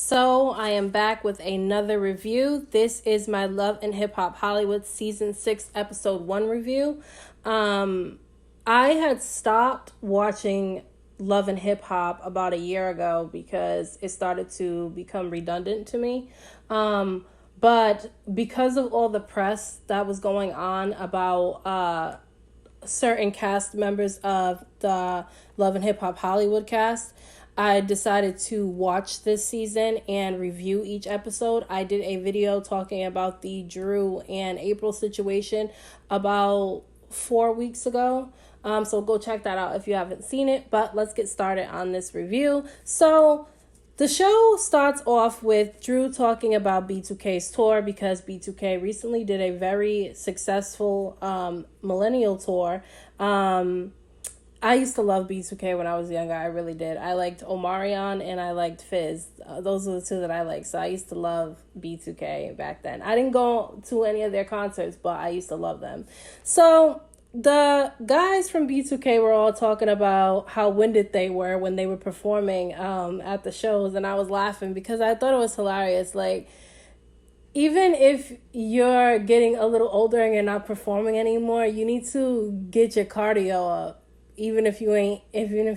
So I am back with another review. This is my Love and Hip Hop Hollywood Season 6, Episode 1 review. I had stopped watching Love and Hip Hop about a year ago because it started to become redundant to me. But because of all the press that was going on about certain cast members of the Love and Hip Hop Hollywood cast, I decided to watch this season and review each episode. I did a video talking about the Drew and April situation about 4 weeks ago. So go check that out if you haven't seen it. But let's get started on this review. So the show starts off with Drew talking about B2K's tour because B2K recently did a very successful millennial tour. I used to love B2K when I was younger. I really did. I liked Omarion and I liked Fizz. Those are the two that I liked. So I used to love B2K back then. I didn't go to any of their concerts, but I used to love them. So the guys from B2K were all talking about how winded they were when they were performing at the shows. And I was laughing because I thought it was hilarious. Like, even if you're getting a little older and you're not performing anymore, you need to get your cardio up. Even if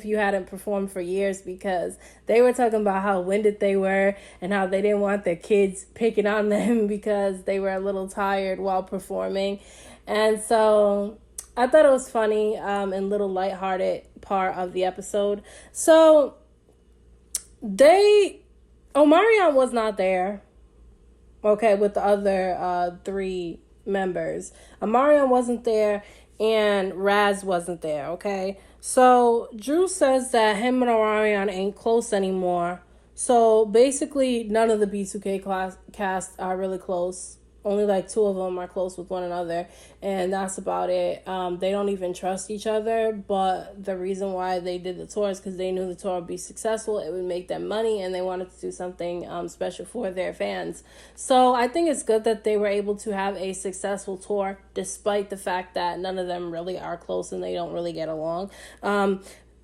you hadn't performed for years, because they were talking about how winded they were and how they didn't want their kids picking on them because they were a little tired while performing. And so I thought it was funny and little lighthearted part of the episode. So Omarion was not there, okay, with the other three members. Omarion wasn't there and Raz wasn't there, okay? So Drew says that him and Omarion ain't close anymore. So basically, none of the B2K cast are really close. Only like two of them are close with one another, and that's about it. They don't even trust each other, but the reason why they did the tour is because they knew the tour would be successful. It would make them money, and they wanted to do something special for their fans. So I think it's good that they were able to have a successful tour, despite the fact that none of them really are close and they don't really get along.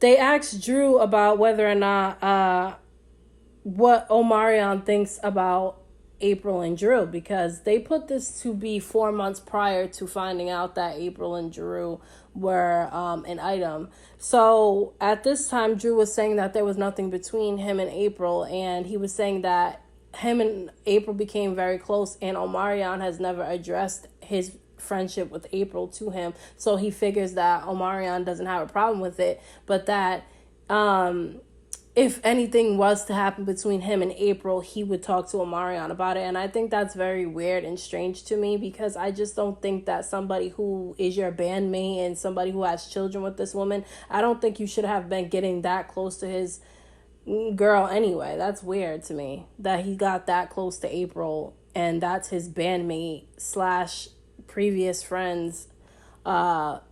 They asked Drew about whether or not what Omarion thinks about April and Drew, because they put this to be 4 months prior to finding out that April and Drew were an item. So at this time, Drew was saying that there was nothing between him and April, and he was saying that him and April became very close, and Omarion has never addressed his friendship with April to him. So he figures that Omarion doesn't have a problem with it, but that if anything was to happen between him and April, he would talk to Omarion about it. And I think that's very weird and strange to me, because I just don't think that somebody who is your bandmate and somebody who has children with this woman, I don't think you should have been getting that close to his girl anyway. That's weird to me that he got that close to April and that's his bandmate / previous friend's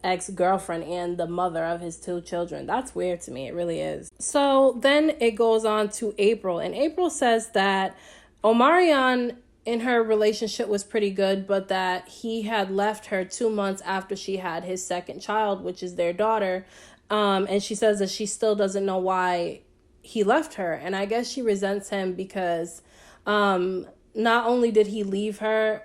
ex-girlfriend and the mother of his 2 children. That's weird to me. It really is. So then it goes on to April, and April says that Omarion in her relationship was pretty good, but that he had left her 2 months after she had his second child, which is their daughter. And she says that she still doesn't know why he left her. And I guess she resents him because not only did he leave her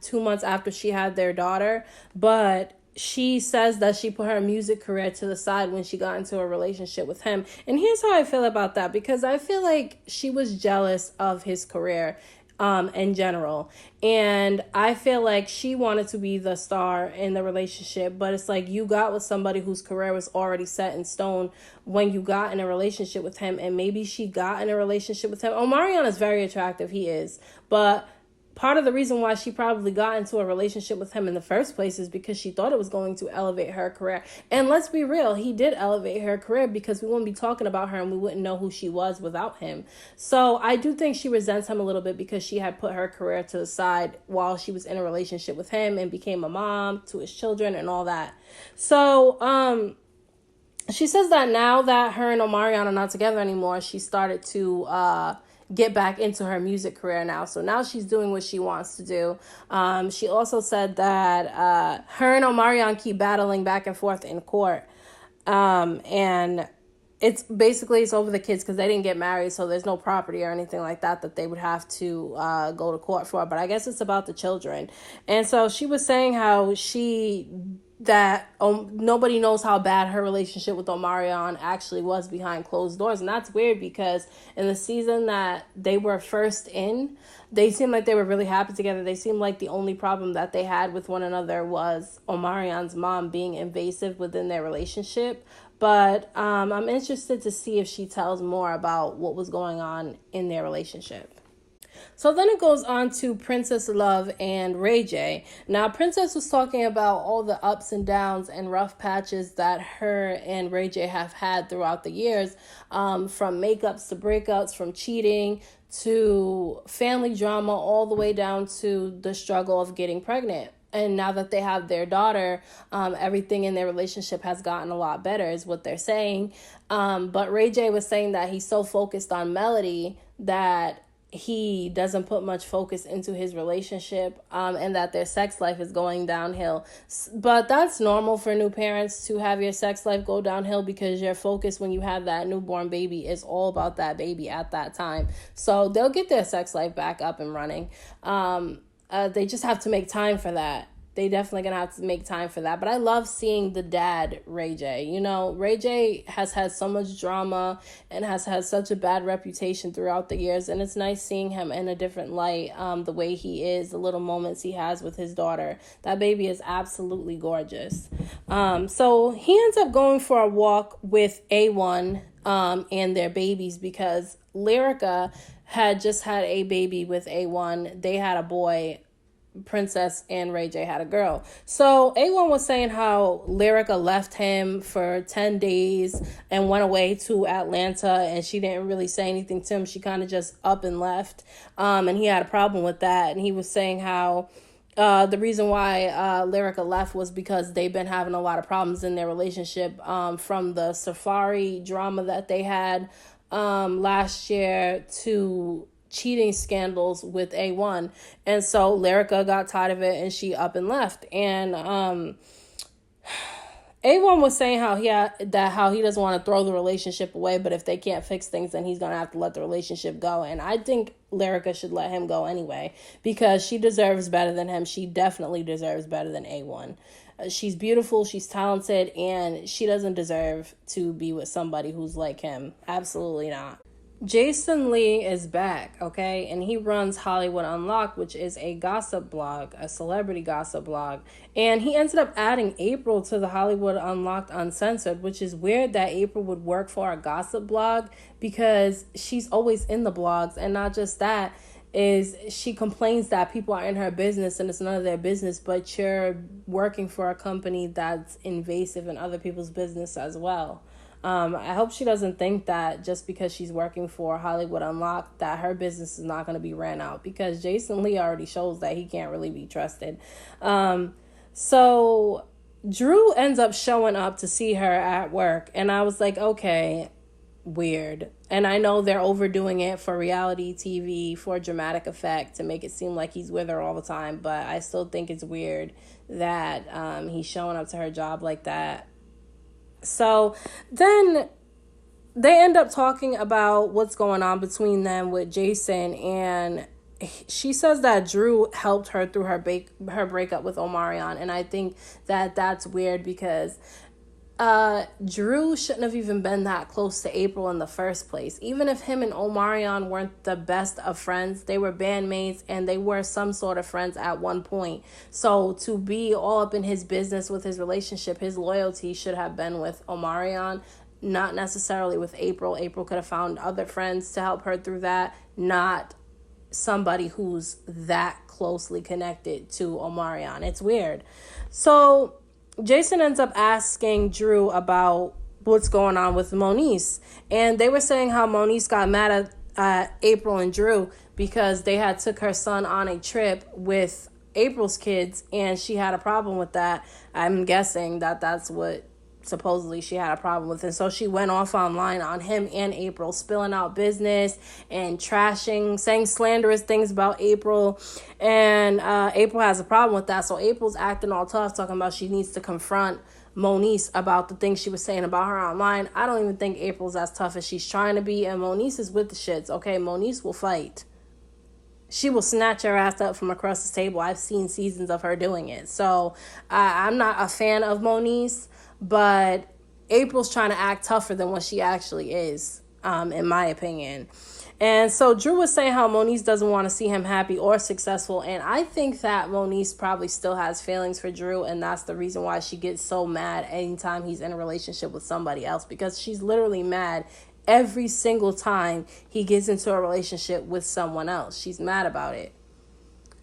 2 months after she had their daughter, but she says that she put her music career to the side when she got into a relationship with him. And here's how I feel about that, because I feel like she was jealous of his career in general. And I feel like she wanted to be the star in the relationship, but it's like you got with somebody whose career was already set in stone when you got in a relationship with him. And maybe she got in a relationship with him. Omarion is very attractive. He is. But part of the reason why she probably got into a relationship with him in the first place is because she thought it was going to elevate her career. And let's be real, he did elevate her career, because we wouldn't be talking about her and we wouldn't know who she was without him. So I do think she resents him a little bit because she had put her career to the side while she was in a relationship with him and became a mom to his children and all that. So she says that now that her and Omarion are not together anymore, she started to get back into her music career now. So now she's doing what she wants to do. She also said that her and Omarion keep battling back and forth in court. And it's basically it's over the kids because they didn't get married, so there's no property or anything like that that they would have to go to court for. But I guess it's about the children. And so she was saying how nobody knows how bad her relationship with Omarion actually was behind closed doors. And that's weird because in the season that they were first in, they seemed like they were really happy together. They seemed like the only problem that they had with one another was Omarion's mom being invasive within their relationship. But I'm interested to see if she tells more about what was going on in their relationship. So then it goes on to Princess Love and Ray J. Now, Princess was talking about all the ups and downs and rough patches that her and Ray J have had throughout the years, from makeups to breakups, from cheating to family drama, all the way down to the struggle of getting pregnant. And now that they have their daughter, everything in their relationship has gotten a lot better, is what they're saying. But Ray J was saying that he's so focused on Melody that he doesn't put much focus into his relationship, and that their sex life is going downhill. But that's normal for new parents to have your sex life go downhill because your focus when you have that newborn baby is all about that baby at that time. So they'll get their sex life back up and running. They just have to make time for that. They definitely gonna have to make time for that. But I love seeing the dad, Ray J. You know, Ray J has had so much drama and has had such a bad reputation throughout the years. And it's nice seeing him in a different light, the way he is, the little moments he has with his daughter. That baby is absolutely gorgeous. So he ends up going for a walk with A1 and their babies because Lyrica had just had a baby with A1. They had a boy. Princess and Ray J had a girl. So A1 was saying how Lyrica left him for 10 days and went away to Atlanta, and she didn't really say anything to him. She kind of just up and left. And he had a problem with that. And he was saying how the reason why Lyrica left was because they've been having a lot of problems in their relationship, from the safari drama that they had last year to cheating scandals with A1. And so Lyrica got tired of it and she up and left. And A1 was saying how he doesn't want to throw the relationship away, but if they can't fix things, then he's going to have to let the relationship go. And I think Lyrica should let him go anyway, because she deserves better than him. She definitely deserves better than A1. She's beautiful, she's talented, and she doesn't deserve to be with somebody who's like him. Absolutely not. Jason Lee is back, okay? And he runs Hollywood Unlocked, which is a gossip blog, a celebrity gossip blog. And he ended up adding April to the Hollywood Unlocked Uncensored, which is weird that April would work for a gossip blog because she's always in the blogs. And not just that, is she complains that people are in her business and it's none of their business, but you're working for a company that's invasive in other people's business as well. I hope she doesn't think that just because she's working for Hollywood Unlocked that her business is not going to be ran out, because Jason Lee already shows that he can't really be trusted. So Drew ends up showing up to see her at work, and I was like, okay, weird. And I know they're overdoing it for reality TV, for dramatic effect, to make it seem like he's with her all the time, but I still think it's weird that he's showing up to her job like that. So then they end up talking about what's going on between them with Jason, and she says that Drew helped her through her breakup with Omarion, and I think that that's weird because Drew shouldn't have even been that close to April in the first place. Even if him and Omarion weren't the best of friends, they were bandmates and they were some sort of friends at one point. So to be all up in his business with his relationship, his loyalty should have been with Omarion, not necessarily with April. April could have found other friends to help her through that, not somebody who's that closely connected to Omarion. It's weird. So Jason ends up asking Drew about what's going on with Moniece. And they were saying how Moniece got mad at April and Drew because they had took her son on a trip with April's kids, and she had a problem with that. I'm guessing that that's what supposedly she had a problem with. And so she went off online on him and April, spilling out business and trashing, saying slanderous things about April. And April has a problem with that. So April's acting all tough, talking about she needs to confront Moniece about the things she was saying about her online. I don't even think April's as tough as she's trying to be, and Moniece is with the shits, okay? Moniece will fight. She will snatch her ass up from across the table. I've seen seasons of her doing it. So I'm not a fan of Moniece, but April's trying to act tougher than what she actually is, in my opinion. And so Drew was saying how Moniece doesn't want to see him happy or successful. And I think that Moniece probably still has feelings for Drew. And that's the reason why she gets so mad anytime he's in a relationship with somebody else. Because she's literally mad every single time he gets into a relationship with someone else. She's mad about it.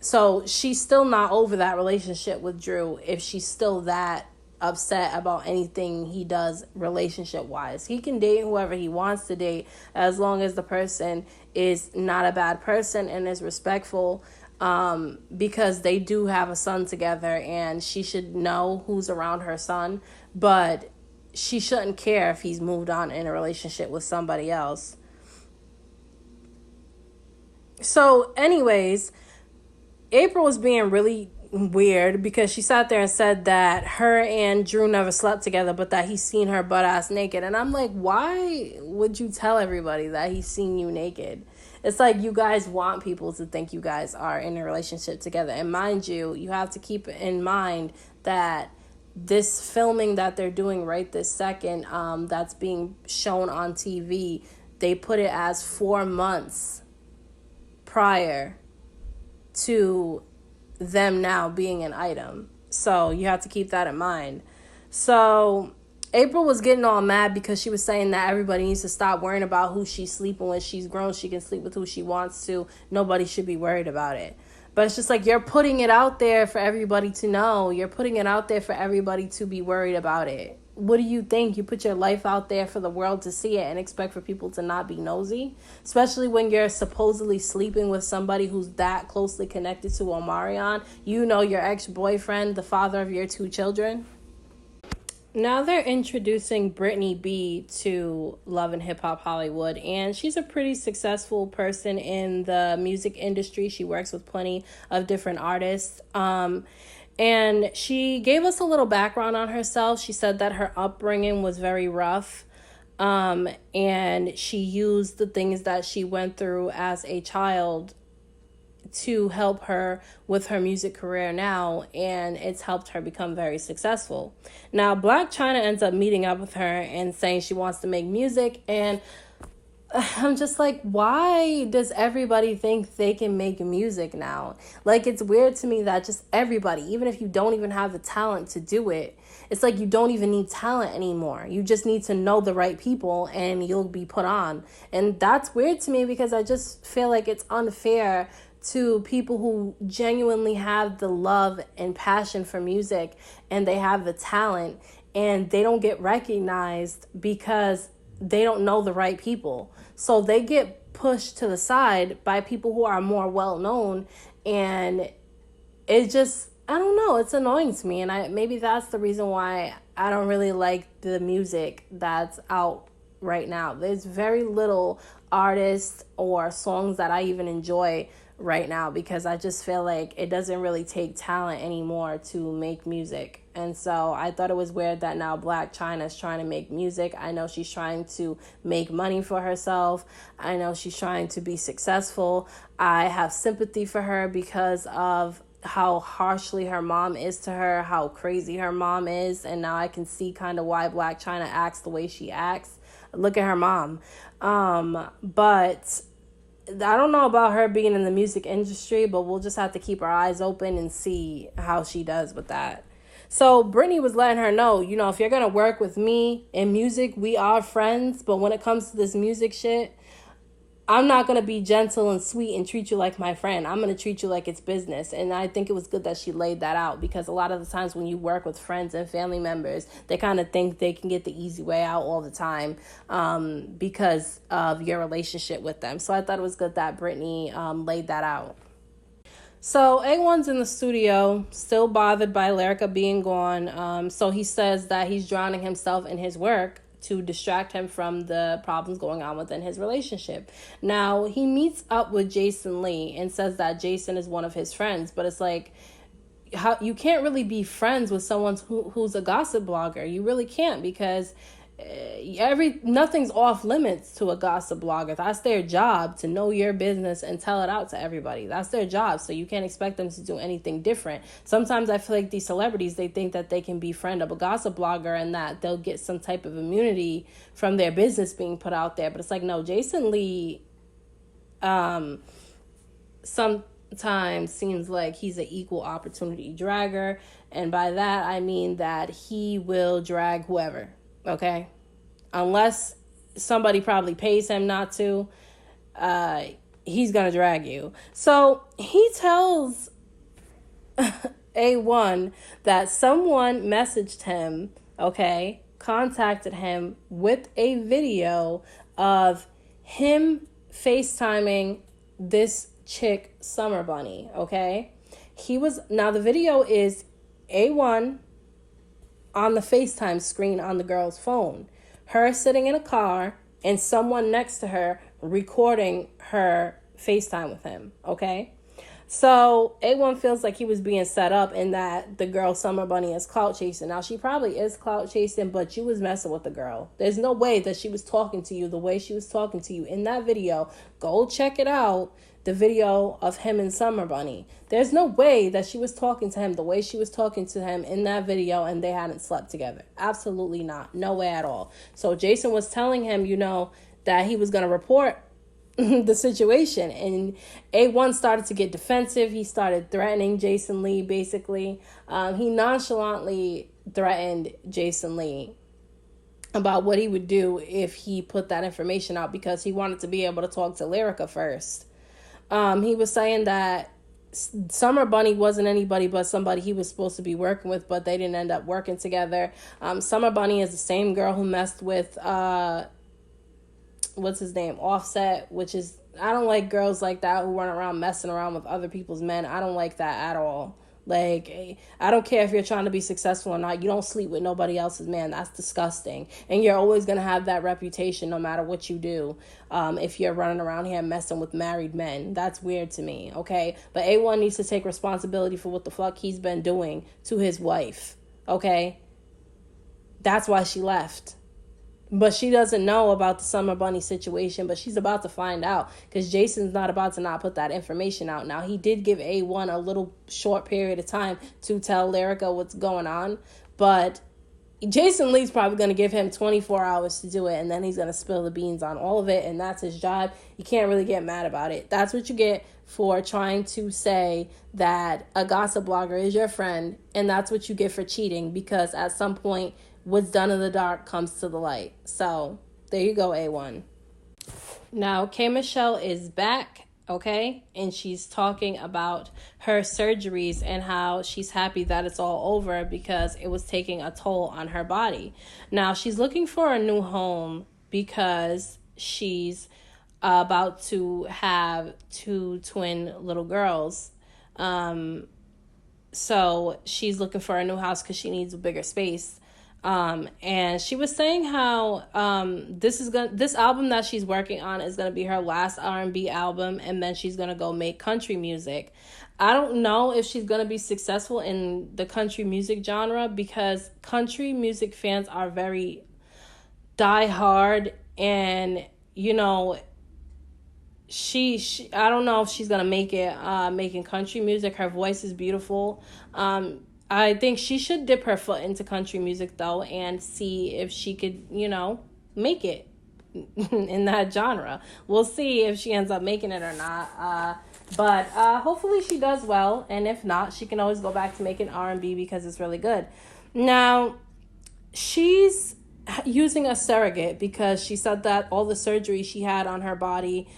So she's still not over that relationship with Drew if she's still that upset about anything he does relationship wise. He can date whoever he wants to date as long as the person is not a bad person and is respectful, because they do have a son together and she should know who's around her son, but she shouldn't care if he's moved on in a relationship with somebody else. So anyways, April was being really weird because she sat there and said that her and Drew never slept together, but that he's seen her butt ass naked. And I'm like, why would you tell everybody that he's seen you naked? It's like you guys want people to think you guys are in a relationship together. And mind you, you have to keep in mind that this filming that they're doing right this second, that's being shown on TV, they put it as 4 months prior to them now being an item. So you have to keep that in mind. So April was getting all mad because she was saying that everybody needs to stop worrying about who she's sleeping with. She's grown. She can sleep with who she wants to. Nobody should be worried about it. But it's just like you're putting it out there for everybody to know. You're putting it out there for everybody to be worried about it. What do you think? You put your life out there for the world to see it and expect for people to not be nosy? Especially when you're supposedly sleeping with somebody who's that closely connected to Omarion. You know, your ex-boyfriend, the father of your 2 children. Now they're introducing Brittany B to Love and Hip Hop Hollywood, and she's a pretty successful person in the music industry. She works with plenty of different artists. And she gave us a little background on herself. She said that her upbringing was very rough, and she used the things that she went through as a child to help her with her music career now, and it's helped her become very successful. Now, Blac Chyna ends up meeting up with her and saying she wants to make music, and I'm just like, why does everybody think they can make music now? Like, it's weird to me that just everybody, even if you don't even have the talent to do it, it's like you don't even need talent anymore. You just need to know the right people and you'll be put on. And that's weird to me because I just feel like it's unfair to people who genuinely have the love and passion for music and they have the talent and they don't get recognized because they don't know the right people. So they get pushed to the side by people who are more well-known, and it just, I don't know, it's annoying to me. And maybe that's the reason why I don't really like the music that's out right now. There's very little artists or songs that I even enjoy right now because I just feel like it doesn't really take talent anymore to make music. And so I thought it was weird that now Blac Chyna is trying to make music. I know she's trying to make money for herself. I know she's trying to be successful. I have sympathy for her because of how harshly her mom is to her, how crazy her mom is. And now I can see kind of why Blac Chyna acts the way she acts. Look at her mom. But I don't know about her being in the music industry, but we'll just have to keep our eyes open and see how she does with that. So Brittany was letting her know, you know, if you're going to work with me in music, we are friends. But when it comes to this music shit, I'm not going to be gentle and sweet and treat you like my friend. I'm going to treat you like it's business. And I think it was good that she laid that out because a lot of the times when you work with friends and family members, they kind of think they can get the easy way out all the time because of your relationship with them. So I thought it was good that Brittany laid that out. So A1's in the studio, still bothered by Lyrica being gone. So he says that he's drowning himself in his work to distract him from the problems going on within his relationship. Now, he meets up with Jason Lee and says that Jason is one of his friends, but it's like, how you can't really be friends with someone who's a gossip blogger. You really can't, because nothing's off limits to a gossip blogger. That's their job, to know your business and tell it out to everybody. That's their job. So you can't expect them to do anything different. Sometimes I feel like these celebrities, they think that they can befriend a gossip blogger and that they'll get some type of immunity from their business being put out there. But it's like, no, Jason Lee sometimes seems like he's an equal opportunity dragger. And by that, I mean that he will drag whoever. Okay, unless somebody probably pays him not to, he's gonna drag you. So he tells A1 that someone messaged him, okay, contacted him with a video of him FaceTiming this chick, Summer Bunny, okay? Now the video is A1 on the FaceTime screen on the girl's phone, her sitting in a car and someone next to her recording her FaceTime with him, okay? So A1 feels like he was being set up and that the girl Summer Bunny is clout chasing. Now, she probably is clout chasing, but you was messing with the girl. There's no way that she was talking to you the way she was talking to you in that video. Go check it out. The video of him and Summer Bunny. There's no way that she was talking to him the way she was talking to him in that video and they hadn't slept together. Absolutely not. No way at all. So Jason was telling him, that he was going to report the situation. And A1 started to get defensive. He started threatening Jason Lee, basically. He nonchalantly threatened Jason Lee about what he would do if he put that information out, because he wanted to be able to talk to Lyrica first. He was saying that Summer Bunny wasn't anybody but somebody he was supposed to be working with, but they didn't end up working together. Summer Bunny is the same girl who messed with, what's his name? Offset, which is, I don't like girls like that who run around messing around with other people's men. I don't like that at all. Like, I don't care if you're trying to be successful or not. You don't sleep with nobody else's man. That's disgusting. And you're always going to have that reputation no matter what you do. If you're running around here messing with married men, that's weird to me. Okay. But A1 needs to take responsibility for what the fuck he's been doing to his wife. Okay. That's why she left. But she doesn't know about the Summer Bunny situation, but she's about to find out, because Jason's not about to not put that information out. Now, he did give A1 a little short period of time to tell Lyrica what's going on, but Jason Lee's probably going to give him 24 hours to do it, and then he's going to spill the beans on all of it, and that's his job. You can't really get mad about it. That's what you get for trying to say that a gossip blogger is your friend, and that's what you get for cheating, because at some point, what's done in the dark comes to the light. So there you go, A1. Now, K. Michelle is back, okay? And she's talking about her surgeries and how she's happy that it's all over because it was taking a toll on her body. Now, she's looking for a new home because she's about to have 2 twin little girls. So she's looking for a new house because she needs a bigger space. And she was saying how this album that she's working on is gonna be her last R&B album, and then she's gonna go make country music. I don't know if she's gonna be successful in the country music genre, because country music fans are very die hard, and she I don't know if she's gonna make it making country music. Her voice is beautiful. I think she should dip her foot into country music, though, and see if she could, make it in that genre. We'll see if she ends up making it or not. But hopefully she does well. And if not, she can always go back to making R&B because it's really good. Now, she's using a surrogate because she said that all the surgery she had on her body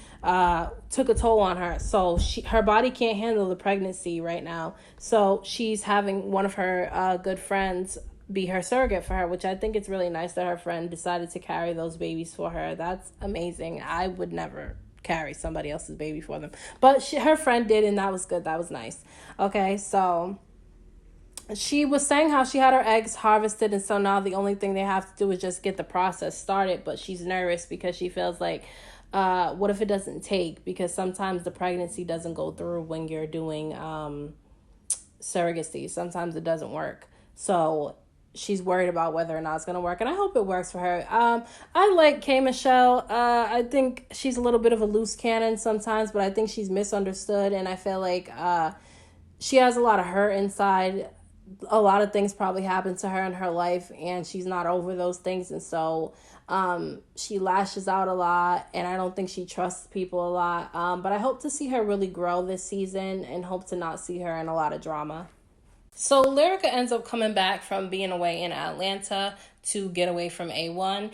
took a toll on her. So her body can't handle the pregnancy right now. So she's having one of her good friends be her surrogate for her, which I think it's really nice that her friend decided to carry those babies for her. That's amazing. I would never carry somebody else's baby for them. But her friend did, and that was good. That was nice. Okay, so she was saying how she had her eggs harvested, and so now the only thing they have to do is just get the process started. But she's nervous because she feels like, what if it doesn't take? Because sometimes the pregnancy doesn't go through when you're doing surrogacy. Sometimes it doesn't work. So she's worried about whether or not it's going to work. And I hope it works for her. I like K. Michelle. I think she's a little bit of a loose cannon sometimes, but I think she's misunderstood. And I feel like she has a lot of hurt inside. A lot of things probably happened to her in her life, and she's not over those things. And so she lashes out a lot, and I don't think she trusts people a lot. But I hope to see her really grow this season and hope to not see her in a lot of drama. So Lyrica ends up coming back from being away in Atlanta to get away from A1.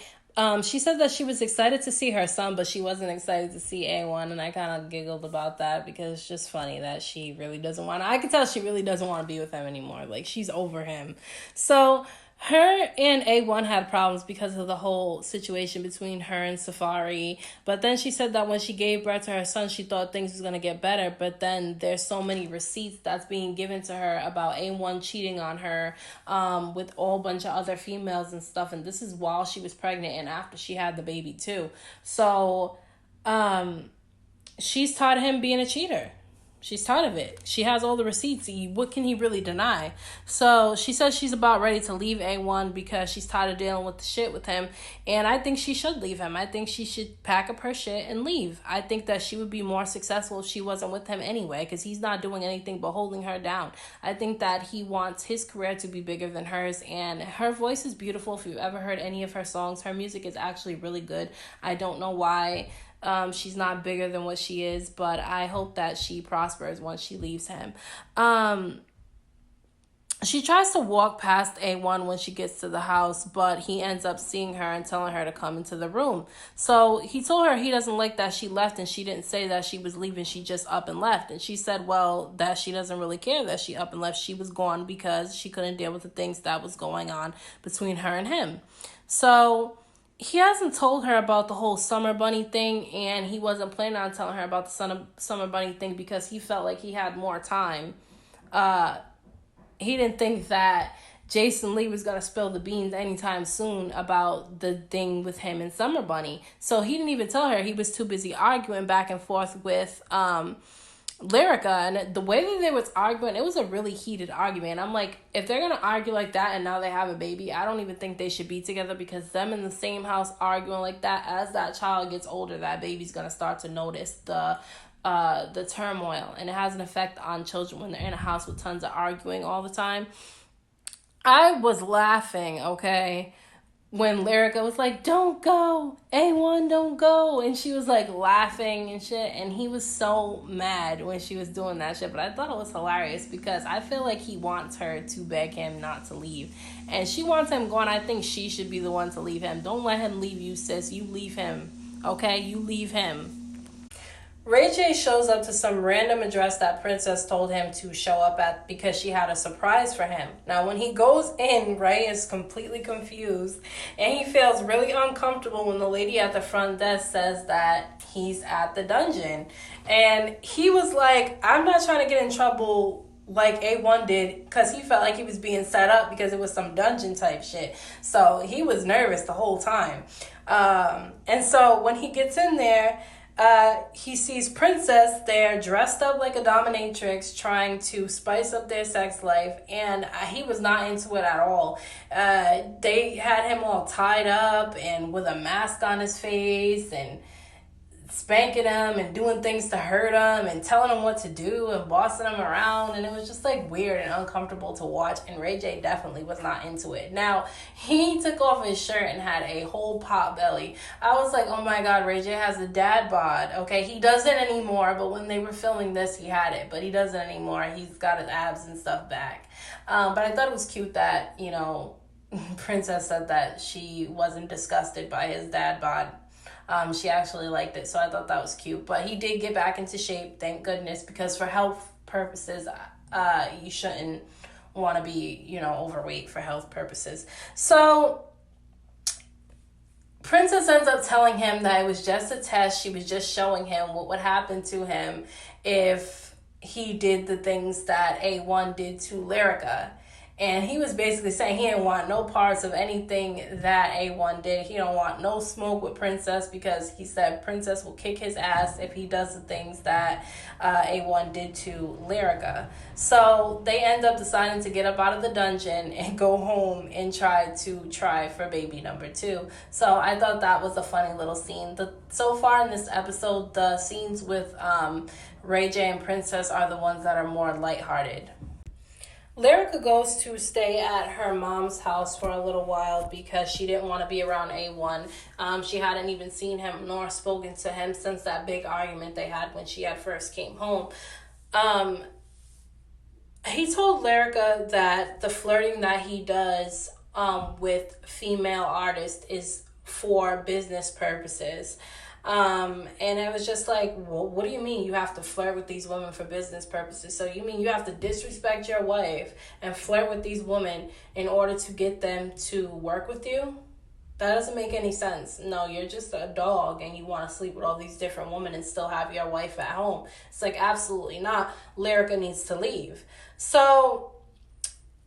She said that she was excited to see her son, but she wasn't excited to see A1, and I kind of giggled about that because it's just funny that she really doesn't want to. I can tell she really doesn't want to be with him anymore. Like, she's over him. So her and A1 had problems because of the whole situation between her and Safari. But then she said that when she gave birth to her son, she thought things was going to get better. But then there's so many receipts that's being given to her about A1 cheating on her with a whole bunch of other females and stuff. And this is while she was pregnant and after she had the baby too. So she's tired of him being a cheater. She's tired of it. She has all the receipts. What can he really deny? So she says she's about ready to leave A1 because she's tired of dealing with the shit with him. And I think she should leave him. I think she should pack up her shit and leave. I think that she would be more successful if she wasn't with him anyway, because he's not doing anything but holding her down. I think that he wants his career to be bigger than hers. And her voice is beautiful. If you've ever heard any of her songs, her music is actually really good. I don't know why she's not bigger than what she is, but I hope that she prospers once she leaves him. She tries to walk past A1 when she gets to the house, but he ends up seeing her and telling her to come into the room. So he told her he doesn't like that she left, and she didn't say that she was leaving. She just up and left. And she said, well, that she doesn't really care that she up and left. She was gone because she couldn't deal with the things that was going on between her and him. So he hasn't told her about the whole Summer Bunny thing, and he wasn't planning on telling her about the Summer Bunny thing because he felt like he had more time. He didn't think that Jason Lee was going to spill the beans anytime soon about the thing with him and Summer Bunny. So he didn't even tell her. He was too busy arguing back and forth with Lyrica, and the way that they was arguing, it was a really heated argument. I'm like, if they're gonna argue like that and now they have a baby, I don't even think they should be together, because them in the same house arguing like that, as that child gets older, that baby's gonna start to notice the turmoil, and it has an effect on children when they're in a house with tons of arguing all the time. I was laughing, okay, when Lyrica was like, don't go, A1, don't go. And she was like laughing and shit. And he was so mad when she was doing that shit. But I thought it was hilarious because I feel like he wants her to beg him not to leave. And she wants him gone. I think she should be the one to leave him. Don't let him leave you, sis. You leave him. Okay? You leave him. Ray J shows up to some random address that Princess told him to show up at because she had a surprise for him. Now, when he goes in, Ray is completely confused, and he feels really uncomfortable when the lady at the front desk says that he's at the dungeon. And he was like, I'm not trying to get in trouble like A1 did, because he felt like he was being set up because it was some dungeon type shit. So he was nervous the whole time. And so when he gets in there, he sees Princess there dressed up like a dominatrix trying to spice up their sex life, and he was not into it at all. They had him all tied up and with a mask on his face and spanking him and doing things to hurt him and telling him what to do and bossing him around, and it was just like weird and uncomfortable to watch, and Ray J definitely was not into it. Now, he took off his shirt and had a whole pot belly. I was like, oh my god, Ray J has a dad bod. Okay, he doesn't anymore, but when they were filming this, he had it, but he doesn't anymore. He's got his abs and stuff back. But I thought it was cute that, you know, Princess said that she wasn't disgusted by his dad bod. She actually liked it, so I thought that was cute. But he did get back into shape, thank goodness, because for health purposes, you shouldn't want to be, you know, overweight for health purposes. So Princess ends up telling him that it was just a test. She was just showing him what would happen to him if he did the things that A1 did to Lyrica. And he was basically saying he didn't want no parts of anything that A1 did. He don't want no smoke with Princess because he said Princess will kick his ass if he does the things that A1 did to Lyrica. So they end up deciding to get up out of the dungeon and go home and try for baby number 2. So I thought that was a funny little scene. So far in this episode, the scenes with Ray J and Princess are the ones that are more lighthearted. Lyrica goes to stay at her mom's house for a little while because she didn't want to be around A1. She hadn't even seen him nor spoken to him since that big argument they had when she had first came home. He told Lyrica that the flirting that he does with female artists is for business purposes. And it was just like, well, what do you mean you have to flirt with these women for business purposes? So you mean you have to disrespect your wife and flirt with these women in order to get them to work with you? That doesn't make any sense. No, you're just a dog and you want to sleep with all these different women and still have your wife at home. It's like, absolutely not. Lyrica needs to leave. So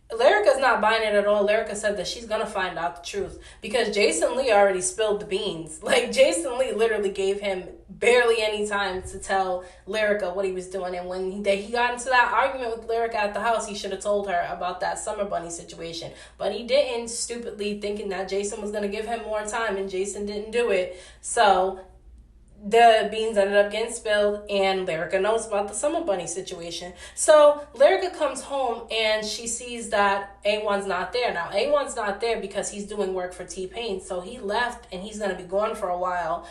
Lyrica's not buying it at all. Lyrica said that she's going to find out the truth because Jason Lee already spilled the beans. Like, Jason Lee literally gave him barely any time to tell Lyrica what he was doing. And when he got into that argument with Lyrica at the house, he should have told her about that Summer Bunny situation. But he didn't, stupidly thinking that Jason was going to give him more time, and Jason didn't do it. So the beans ended up getting spilled, and Lyrica knows about the Summer Bunny situation. So Lyrica comes home and she sees that A1's not there. Now, A1's not there because he's doing work for T-Pain. So he left and he's going to be gone for a while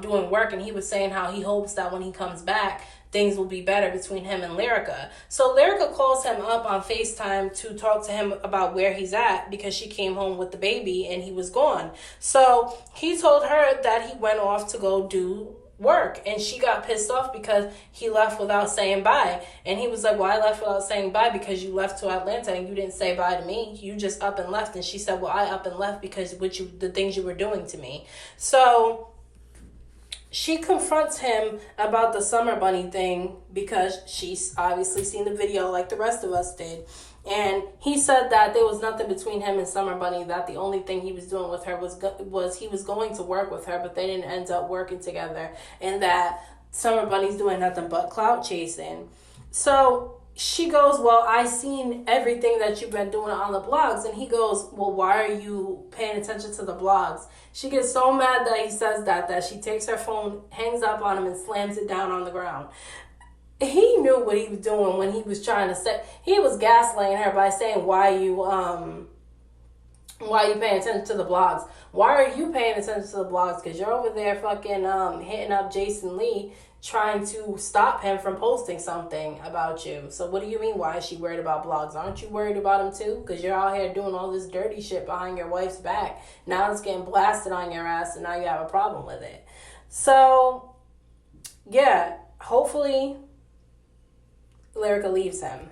doing work. And he was saying how he hopes that when he comes back, things will be better between him and Lyrica. So Lyrica calls him up on FaceTime to talk to him about where he's at because she came home with the baby and he was gone. So he told her that he went off to go do work, and she got pissed off because he left without saying bye. And he was like, well, I left without saying bye because you left to Atlanta and you didn't say bye to me. You just up and left. And she said, well, I up and left because the things you were doing to me. So she confronts him about the Summer Bunny thing because she's obviously seen the video like the rest of us did. And he said that there was nothing between him and Summer Bunny, that the only thing he was doing with her was he was going to work with her, but they didn't end up working together, and that Summer Bunny's doing nothing but clout chasing. So she goes, well, I seen everything that you've been doing on the blogs. And he goes, well, why are you paying attention to the blogs? She gets so mad that he says that she takes her phone, hangs up on him, and slams it down on the ground. He knew what he was doing when he was trying to say, he was gaslighting her by saying, why are you paying attention to the blogs? Why are you paying attention to the blogs? Because you're over there fucking hitting up Jason Lee, trying to stop him from posting something about you. So what do you mean, why is she worried about blogs? Aren't you worried about him too? Because you're out here doing all this dirty shit behind your wife's back. Now it's getting blasted on your ass, and now you have a problem with it. So yeah, hopefully Lyrica leaves him.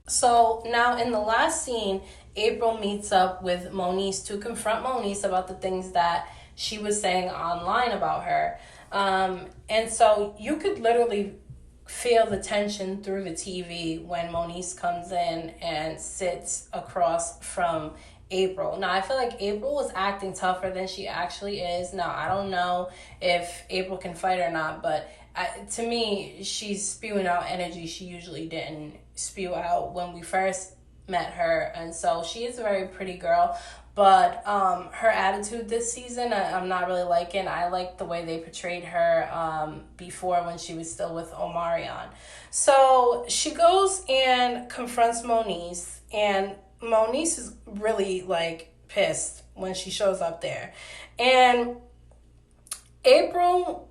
So now in the last scene, April meets up with Moniece to confront Moniece about the things that she was saying online about her. And so you could literally feel the tension through the TV when Moniece comes in and sits across from April. Now, I feel like April was acting tougher than she actually is. Now, I don't know if April can fight or not, but to me, she's spewing out energy she usually didn't spew out when we first met her. And so she is a very pretty girl, but her attitude this season, I'm not really liking. I like the way they portrayed her before when she was still with Omarion. So she goes and confronts Moniece, and Moniece is really like pissed when she shows up there. And April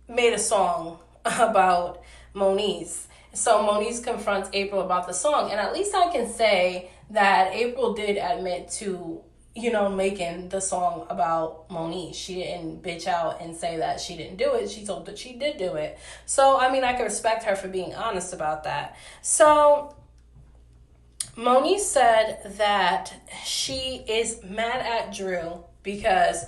made a song about Moniece. So Moniece confronts April about the song. And at least I can say that April did admit to, making the song about Moniece. She didn't bitch out and say that she didn't do it. She told that she did do it. So, I can respect her for being honest about that. So Moniece said that she is mad at Drew because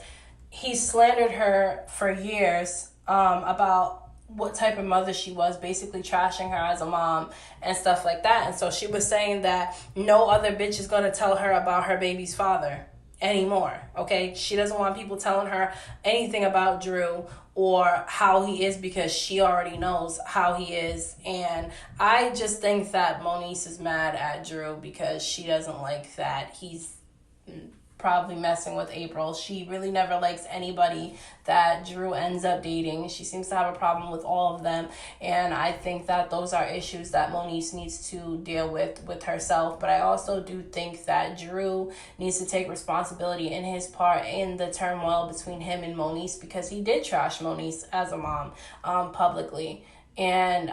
he slandered her for years about what type of mother she was, basically trashing her as a mom and stuff like that. And so she was saying that no other bitch is going to tell her about her baby's father anymore, okay? She doesn't want people telling her anything about Drew or how he is, because she already knows how he is. And I just think that Moniece is mad at Drew because she doesn't like that he's probably messing with April. She really never likes anybody that Drew ends up dating. She seems to have a problem with all of them, and I think that those are issues that Moniece needs to deal with herself. But I also do think that Drew needs to take responsibility in his part in the turmoil between him and Moniece, because he did trash Moniece as a mom publicly. And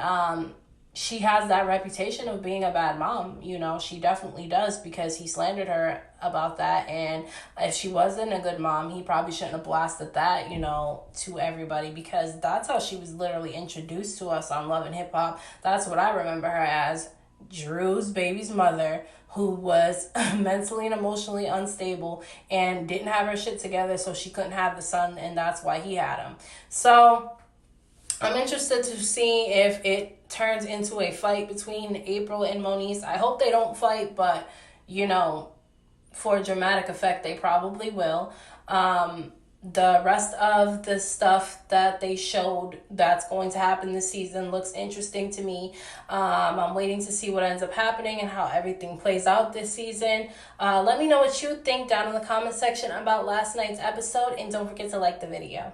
she has that reputation of being a bad mom. You know, she definitely does, because he slandered her about that. And if she wasn't a good mom, he probably shouldn't have blasted that, you know, to everybody, because that's how she was literally introduced to us on Love and Hip Hop. That's what I remember her as, Drew's baby's mother, who was mentally and emotionally unstable and didn't have her shit together, so she couldn't have the son, and that's why he had him. So I'm interested to see if it turns into a fight between April and Moniece. I hope they don't fight, but, you know, for a dramatic effect, they probably will. The rest of the stuff that they showed that's going to happen this season looks interesting to me. I'm waiting to see what ends up happening and how everything plays out this season. Let me know what you think down in the comment section about last night's episode, and don't forget to like the video.